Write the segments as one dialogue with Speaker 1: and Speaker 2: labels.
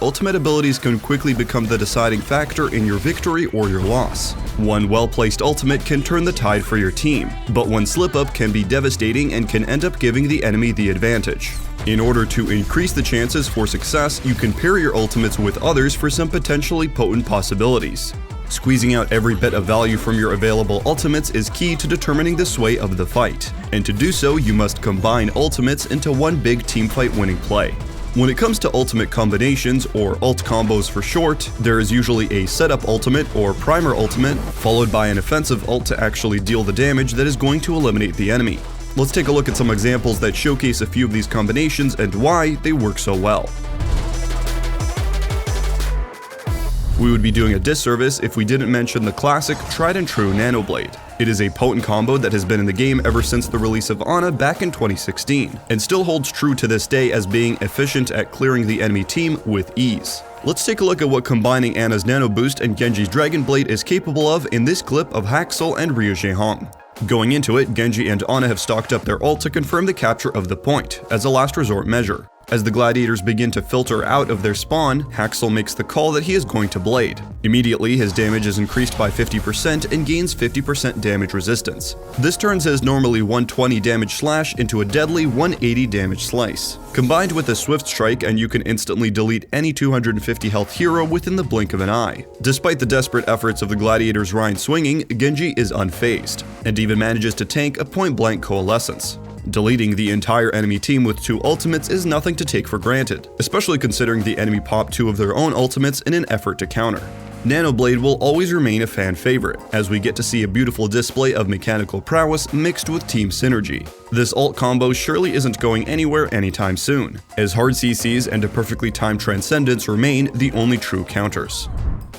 Speaker 1: ultimate abilities can quickly become the deciding factor in your victory or your loss. One well-placed ultimate can turn the tide for your team, but one slip-up can be devastating and can end up giving the enemy the advantage. In order to increase the chances for success, you can pair your ultimates with others for some potentially potent possibilities. Squeezing out every bit of value from your available ultimates is key to determining the sway of the fight, and to do so you must combine ultimates into one big teamfight winning play. When it comes to ultimate combinations, or ult combos for short, there is usually a setup ultimate or primer ultimate, followed by an offensive ult to actually deal the damage that is going to eliminate the enemy. Let's take a look at some examples that showcase a few of these combinations and why they work so well. We would be doing a disservice if we didn't mention the classic, tried and true Nanoblade. It is a potent combo that has been in the game ever since the release of Ana back in 2016, and still holds true to this day as being efficient at clearing the enemy team with ease. Let's take a look at what combining Ana's Nano Boost and Genji's Dragon Blade is capable of in this clip of Akshon and Ryu Jaehong. Going into it, Genji and Ana have stocked up their ult to confirm the capture of the point, as a last resort measure. As the gladiators begin to filter out of their spawn, Akshon makes the call that he is going to blade. Immediately, his damage is increased by 50% and gains 50% damage resistance. This turns his normally 120 damage slash into a deadly 180 damage slice. Combined with a swift strike, and you can instantly delete any 250 health hero within the blink of an eye. Despite the desperate efforts of the gladiators' Rhine swinging, Genji is unfazed, and even manages to tank a point-blank coalescence. Deleting the entire enemy team with 2 ultimates is nothing to take for granted, especially considering the enemy popped 2 of their own ultimates in an effort to counter. Nanoblade will always remain a fan favorite, as we get to see a beautiful display of mechanical prowess mixed with team synergy. This ult combo surely isn't going anywhere anytime soon, as hard CCs and a perfectly timed Transcendence remain the only true counters.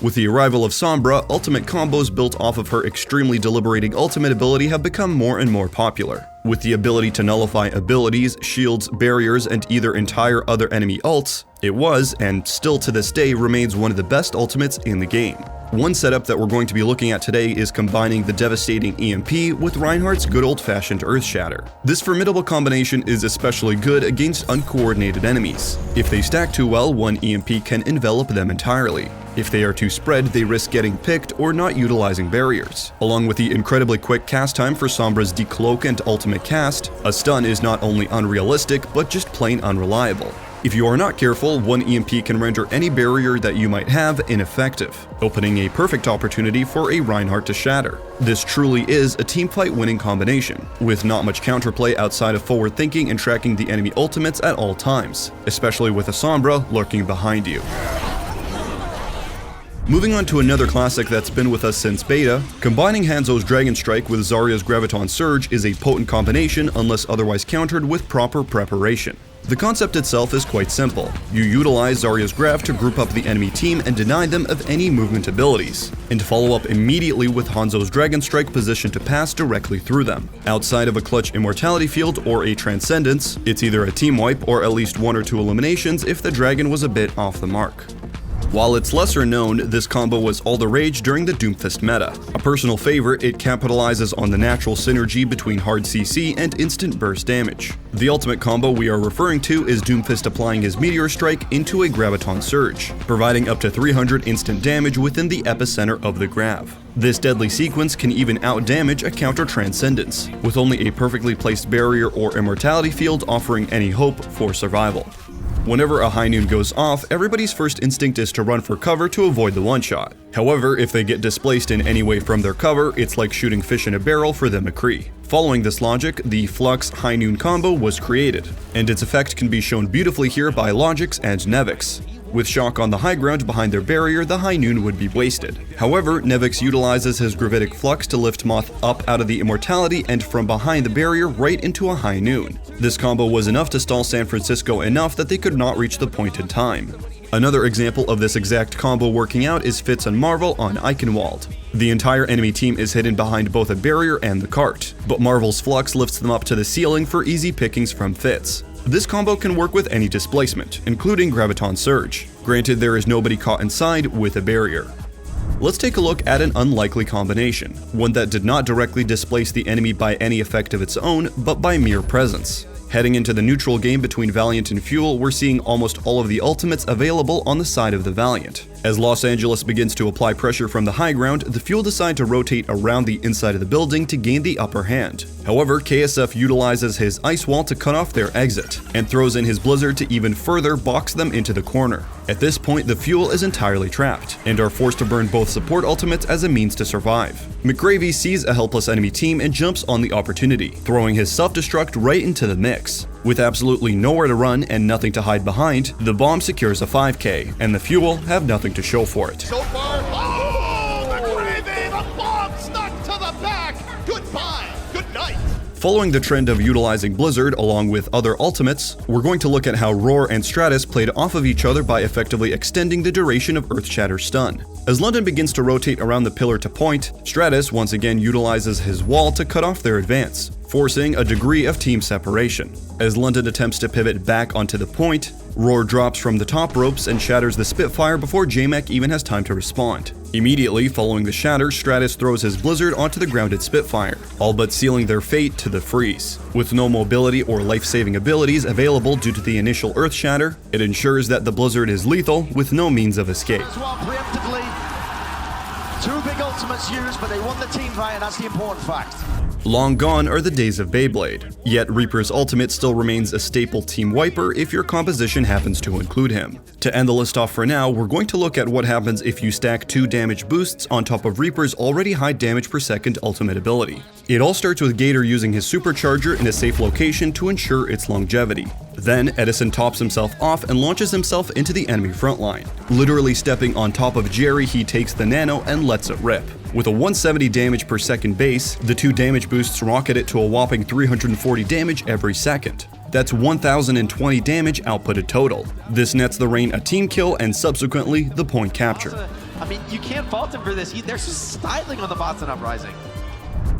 Speaker 1: With the arrival of Sombra, ultimate combos built off of her extremely deliberating ultimate ability have become more and more popular. With the ability to nullify abilities, shields, barriers, and either entire other enemy ults, it was, and still to this day remains, one of the best ultimates in the game. One setup that we're going to be looking at today is combining the devastating EMP with Reinhardt's good old-fashioned Earth Shatter. This formidable combination is especially good against uncoordinated enemies. If they stack too well, one EMP can envelop them entirely. If they are too spread, they risk getting picked or not utilizing barriers. Along with the incredibly quick cast time for Sombra's decloak and ultimate cast, a stun is not only unrealistic, but just plain unreliable. If you are not careful, one EMP can render any barrier that you might have ineffective, opening a perfect opportunity for a Reinhardt to shatter. This truly is a teamfight winning combination, with not much counterplay outside of forward thinking and tracking the enemy ultimates at all times, especially with a Sombra lurking behind you. Moving on to another classic that's been with us since beta, combining Hanzo's Dragon Strike with Zarya's Graviton Surge is a potent combination unless otherwise countered with proper preparation. The concept itself is quite simple. You utilize Zarya's Grav to group up the enemy team and deny them of any movement abilities, and follow up immediately with Hanzo's Dragon Strike positioned to pass directly through them. Outside of a clutch Immortality Field or a Transcendence, it's either a team wipe or at least 1 or 2 eliminations if the dragon was a bit off the mark. While it's lesser known, this combo was all the rage during the Doomfist meta. A personal favorite, it capitalizes on the natural synergy between hard CC and instant burst damage. The ultimate combo we are referring to is Doomfist applying his Meteor Strike into a Graviton Surge, providing up to 300 instant damage within the epicenter of the grav. This deadly sequence can even outdamage a counter Transcendence, with only a perfectly placed barrier or Immortality Field offering any hope for survival. Whenever a high noon goes off, everybody's first instinct is to run for cover to avoid the one-shot. However, if they get displaced in any way from their cover, it's like shooting fish in a barrel for the McCree. Following this logic, the Flux High Noon combo was created, and its effect can be shown beautifully here by Logix and Nevix. With Shock on the high ground behind their barrier, the High Noon would be wasted. However, Nevix utilizes his Gravitic Flux to lift Moth up out of the Immortality and from behind the barrier right into a High Noon. This combo was enough to stall San Francisco enough that they could not reach the point in time. Another example of this exact combo working out is Fitz and Marvel on Eichenwald. The entire enemy team is hidden behind both a barrier and the cart, but Marvel's Flux lifts them up to the ceiling for easy pickings from Fitz. This combo can work with any displacement, including Graviton Surge. Granted, there is nobody caught inside with a barrier. Let's take a look at an unlikely combination, one that did not directly displace the enemy by any effect of its own, but by mere presence. Heading into the neutral game between Valiant and Fuel, we're seeing almost all of the ultimates available on the side of the Valiant. As Los Angeles begins to apply pressure from the high ground, the Fuel decide to rotate around the inside of the building to gain the upper hand. However, KSF utilizes his ice wall to cut off their exit, and throws in his blizzard to even further box them into the corner. At this point, the Fuel is entirely trapped, and are forced to burn both support ultimates as a means to survive. McGravy sees a helpless enemy team and jumps on the opportunity, throwing his self-destruct right into the mix. With absolutely nowhere to run and nothing to hide behind, the bomb secures a 5k, and the Fuel have nothing to show for it.
Speaker 2: So far, McGravy, the bomb stuck to the back! Goodbye, good night!
Speaker 1: Following the trend of utilizing Blizzard along with other ultimates, we're going to look at how Roar and Stratus played off of each other by effectively extending the duration of Earthshatter's stun. As London begins to rotate around the pillar to point, Stratus once again utilizes his wall to cut off their advance, forcing a degree of team separation. As London attempts to pivot back onto the point, Roar drops from the top ropes and shatters the Spitfire before JMech even has time to respond. Immediately following the shatter, Stratus throws his Blizzard onto the grounded Spitfire, all but sealing their fate to the freeze. With no mobility or life-saving abilities available due to the initial Earth Shatter, it ensures that the Blizzard is lethal with no means of escape.
Speaker 3: Preemptively, two big ultimates used, but they won the team fight, and that's the important fact.
Speaker 1: Long gone are the days of Beyblade, yet Reaper's ultimate still remains a staple team wiper if your composition happens to include him. To end the list off for now, we're going to look at what happens if you stack 2 damage boosts on top of Reaper's already high damage per second ultimate ability. It all starts with Gator using his supercharger in a safe location to ensure its longevity. Then, Edison tops himself off and launches himself into the enemy frontline. Literally stepping on top of Jerry, he takes the Nano and lets it rip. With a 170 damage per second base, the 2 damage boosts rocket it to a whopping 340 damage every second. That's 1020 damage outputted total. This nets the Reign a team kill and subsequently the point capture.
Speaker 3: I mean, you can't fault him for this. They're just styling on the Boston Uprising.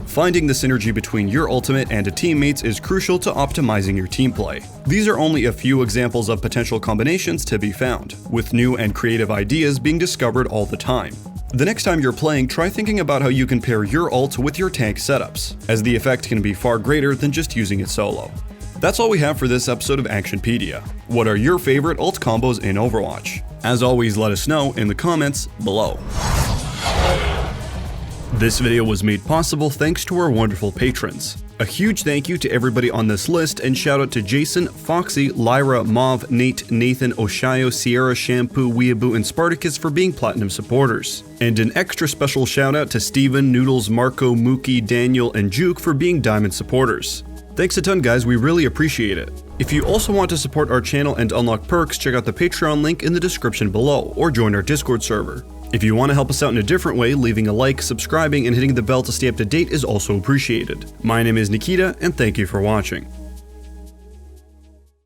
Speaker 1: Finding the synergy between your ultimate and a teammate's is crucial to optimizing your team play. These are only a few examples of potential combinations to be found, with new and creative ideas being discovered all the time. The next time you're playing, try thinking about how you can pair your ult with your tank setups, as the effect can be far greater than just using it solo. That's all we have for this episode of Actionpedia. What are your favorite ult combos in Overwatch? As always, let us know in the comments below. This video was made possible thanks to our wonderful patrons. A huge thank you to everybody on this list, and shout out to Jason, Foxy, Lyra, Mauve, Nate, Nathan, Oshayo, Sierra, Shampoo, Weeaboo, and Spartacus for being platinum supporters. And an extra special shout out to Steven, Noodles, Marco, Mookie, Daniel, and Juke for being diamond supporters. Thanks a ton guys, we really appreciate it. If you also want to support our channel and unlock perks, check out the Patreon link in the description below, or join our Discord server. If you want to help us out in a different way, leaving a like, subscribing, and hitting the bell to stay up to date is also appreciated. My name is Nikita, and thank you for watching.